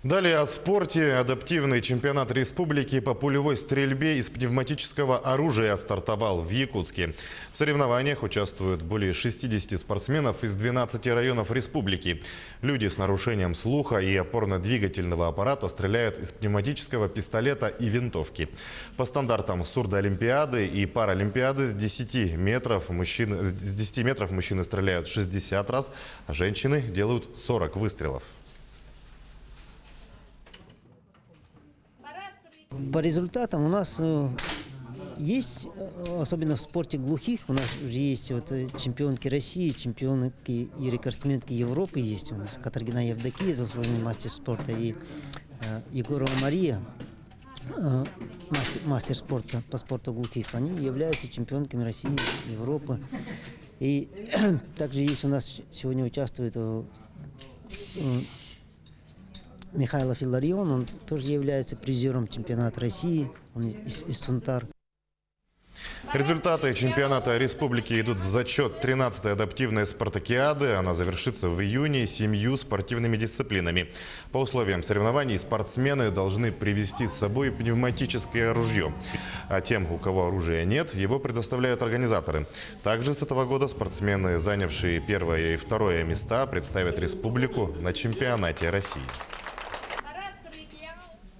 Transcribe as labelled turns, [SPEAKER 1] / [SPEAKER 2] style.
[SPEAKER 1] Далее о спорте. Адаптивный чемпионат республики по пулевой стрельбе из пневматического оружия стартовал в Якутске. В соревнованиях участвуют более 60 спортсменов из 12 районов республики. Люди с нарушением слуха и опорно-двигательного аппарата стреляют из пневматического пистолета и винтовки. По стандартам сурдоолимпиады и паралимпиады с 10 метров мужчины стреляют 60 раз, а женщины делают 40 выстрелов.
[SPEAKER 2] По результатам у нас есть, особенно в спорте глухих, у нас уже есть чемпионки России, чемпионки и рекордсменки Европы есть у нас. Катаргина Евдокия, заслуженный мастер спорта, и Егорова Мария, мастер спорта по спорту глухих. Они являются чемпионками России, Европы. И также есть у нас сегодня участвует Михаил Филарион, он тоже является призером чемпионата России, он из Сунтар.
[SPEAKER 1] Результаты чемпионата республики идут в зачет 13-й адаптивной спартакиады. Она завершится в июне 7 спортивными дисциплинами. По условиям соревнований спортсмены должны привезти с собой пневматическое ружье. А тем, у кого оружия нет, его предоставляют организаторы. Также с этого года спортсмены, занявшие первое и второе места, представят республику на чемпионате России.